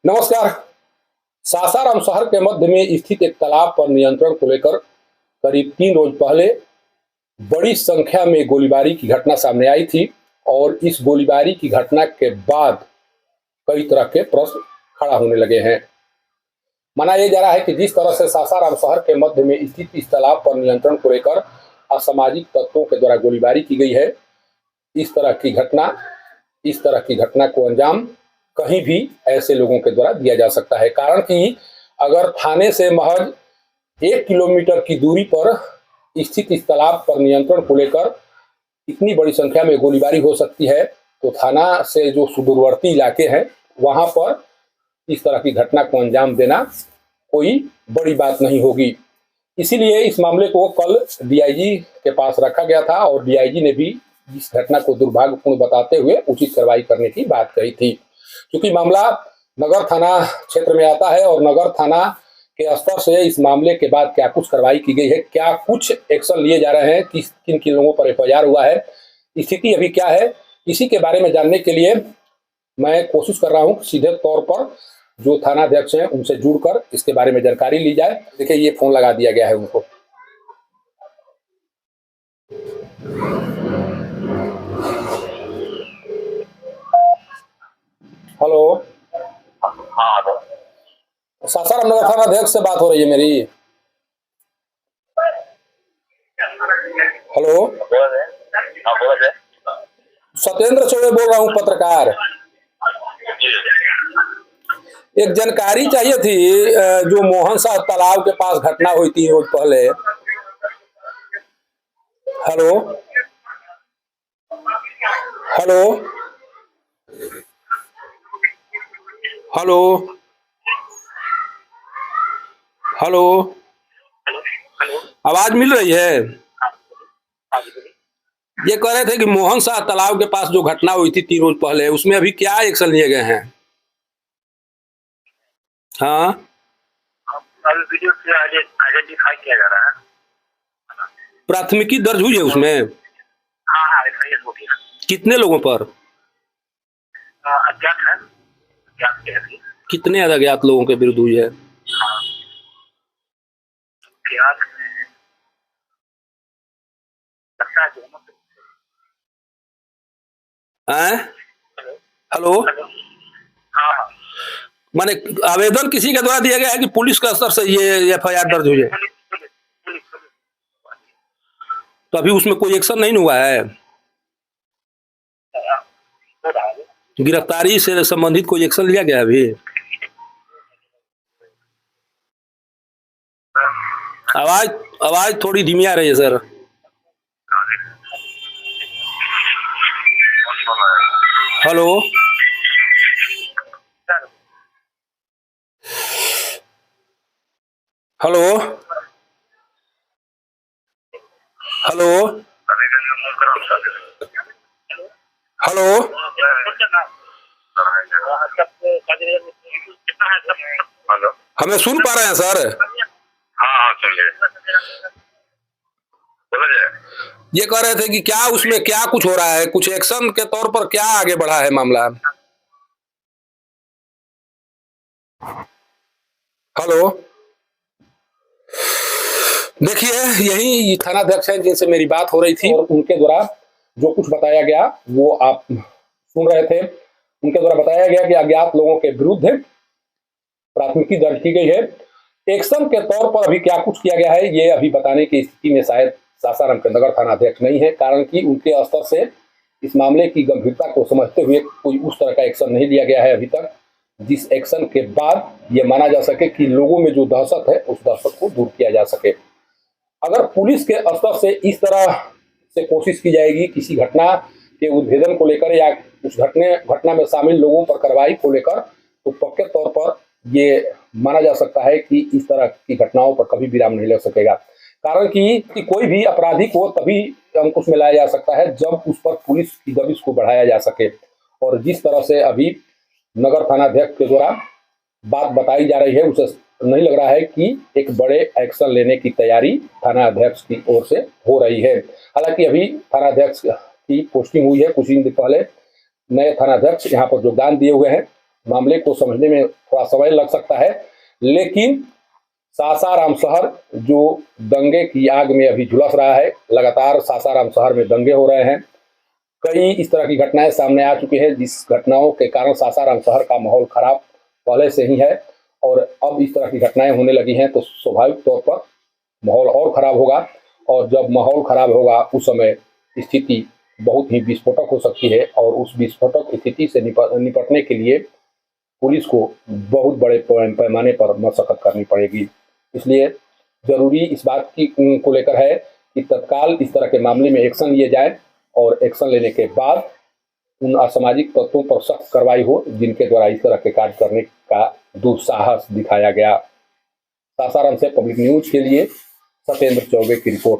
नमस्कार। सासाराम शहर के मध्य में स्थित एक तालाब पर नियंत्रण को लेकर करीब 3 रोज पहले बड़ी संख्या में गोलीबारी की घटना सामने आई थी और इस गोलीबारी की घटना के बाद कई तरह के प्रश्न खड़ा होने लगे हैं। माना यह जा रहा है कि जिस तरह से सासाराम शहर के मध्य में स्थित इस तालाब पर नियंत्रण को लेकर असामाजिक तत्वों के द्वारा गोलीबारी की गई है, इस तरह की घटना को अंजाम कहीं भी ऐसे लोगों के द्वारा दिया जा सकता है। कारण कि अगर थाने से महज 1 किलोमीटर की दूरी पर स्थित इस तालाब पर नियंत्रण को लेकर इतनी बड़ी संख्या में गोलीबारी हो सकती है, तो थाना से जो सुदूरवर्ती इलाके हैं वहां पर इस तरह की घटना को अंजाम देना कोई बड़ी बात नहीं होगी। इसीलिए इस मामले को कल डीआईजी के पास रखा गया था और डीआईजी ने भी इस घटना को दुर्भाग्यपूर्ण बताते हुए उचित कार्रवाई करने की बात कही थी। क्योंकि मामला नगर थाना क्षेत्र में आता है और नगर थाना के स्तर से इस मामले के बाद क्या कुछ कार्रवाई की गई है, क्या कुछ एक्शन लिए जा रहे हैं, किन किन लोगों पर एफआईआर हुआ है, स्थिति अभी क्या है, इसी के बारे में जानने के लिए मैं कोशिश कर रहा हूं सीधे तौर पर जो थाना अध्यक्ष हैं उनसे जुड़कर इसके बारे में जानकारी ली जाए। देखिए, ये फोन लगा दिया गया है उनको। हेलो। हाँ, सासाराम नगर थाना अध्यक्ष से बात हो रही है मेरी। हेलो, सत्येंद्र चौबे बोल रहा हूँ, पत्रकार। एक जानकारी चाहिए थी, जो मोहन शाह तालाब के पास घटना हुई 3 रोज पहले। हेलो हेलो हेलो हेलो, आवाज मिल रही है? ये कह रहे थे कि मोहन शाह तालाब के पास जो घटना हुई थी 3 रोज पहले, उसमें अभी क्या एक्शन लिए गए हैं? हाँ, अभी वीडियो से आइडेंटिफाई किया जा रहा है। प्राथमिकी दर्ज हुई है उसमें? हाँ, एफआईआर हो गया। कितने लोगों पर? अज्ञात है, अज्ञात के अभी। कितने अज्ञात लोगों के विरुद्ध हुई है? अज्ञात में लगता है दोनों। हेलो, हाँ, माने आवेदन किसी के द्वारा दिया गया है कि पुलिस के स्तर से ये एफआईआर दर्ज हुई है? तो अभी उसमें कोई एक्शन नहीं हुआ है? गिरफ्तारी से संबंधित कोई एक्शन लिया गया अभी? आवाज थोड़ी धीमी आ रही है sir. Hello hello hello hello, हमें सुन पा रहे हैं सर? हाँ, चलिए। ये कह रहे थे कि क्या उसमें क्या कुछ हो रहा है, कुछ एक्शन के तौर पर क्या आगे बढ़ा है मामला? हेलो, देखिए, यही थाना अध्यक्ष हैं जिनसे मेरी बात हो रही थी और उनके द्वारा जो कुछ बताया गया वो आप सुन रहे थे। उनके द्वारा बताया गया कि अज्ञात लोगों के विरुद्ध प्राथमिकी दर्ज की गई है। एक्शन के तौर पर अभी क्या कुछ किया गया है ये अभी बताने की स्थिति में शायद सासाराम के नगर थाना अध्यक्ष नहीं है, कारण कि उनके स्तर से इस मामले की गंभीरता को समझते हुए कोई उस तरह का एक्शन नहीं लिया गया है अभी तक, जिस एक्शन के बाद ये माना जा सके कि लोगों में जो दहशत है उस दहशत को दूर किया जा सके। अगर पुलिस के स्तर से इस तरह से कोशिश की जाएगी किसी घटना के उद्भेदन को लेकर या उस घटना में शामिल लोगों पर कार्रवाई को लेकर, तो पक्के तौर पर ये माना जा सकता है कि इस तरह की घटनाओं पर कभी विराम नहीं लग सकेगा। कारण कि कोई भी अपराधी को तभी अंकुश में लाया जा सकता है जब उस पर पुलिस की दबिश को बढ़ाया जा सके। और जिस तरह से अभी नगर थाना अध्यक्ष के द्वारा बात बताई जा रही है, उसे नहीं लग रहा है कि एक बड़े एक्शन लेने की तैयारी थाना अध्यक्ष की ओर से हो रही है। हालांकि अभी थाना अध्यक्ष की पोस्टिंग हुई है, कुछ दिन पहले नए थाना अध्यक्ष यहाँ पर योगदान दिए हुए हैं। मामले को समझने में थोड़ा समय लग सकता है, लेकिन सासाराम शहर जो दंगे की आग में अभी झुलस रहा है, लगातार सासाराम शहर में दंगे हो रहे हैं। कई इस तरह की घटनाएं सामने आ चुकी हैं, जिस घटनाओं के कारण सासाराम शहर का माहौल खराब पहले से ही है, और अब इस तरह की घटनाएं होने लगी हैं तो स्वाभाविक तौर पर माहौल और खराब होगा। और जब माहौल खराब होगा उस समय स्थिति बहुत ही विस्फोटक हो सकती है, और उस विस्फोटक स्थिति से निपटने के लिए पुलिस को बहुत बड़े पैमाने पर मशक्कत करनी पड़ेगी। इसलिए जरूरी इस बात की को लेकर है कि तत्काल इस तरह के मामले में एक्शन लिए जाए, और एक्शन लेने के बाद उन असामाजिक तत्वों पर सख्त कार्रवाई हो जिनके द्वारा इस तरह के कार्य करने का दुस्साहस दिखाया गया। सासाराम से पब्लिक न्यूज के लिए सत्येंद्र चौबे की रिपोर्ट।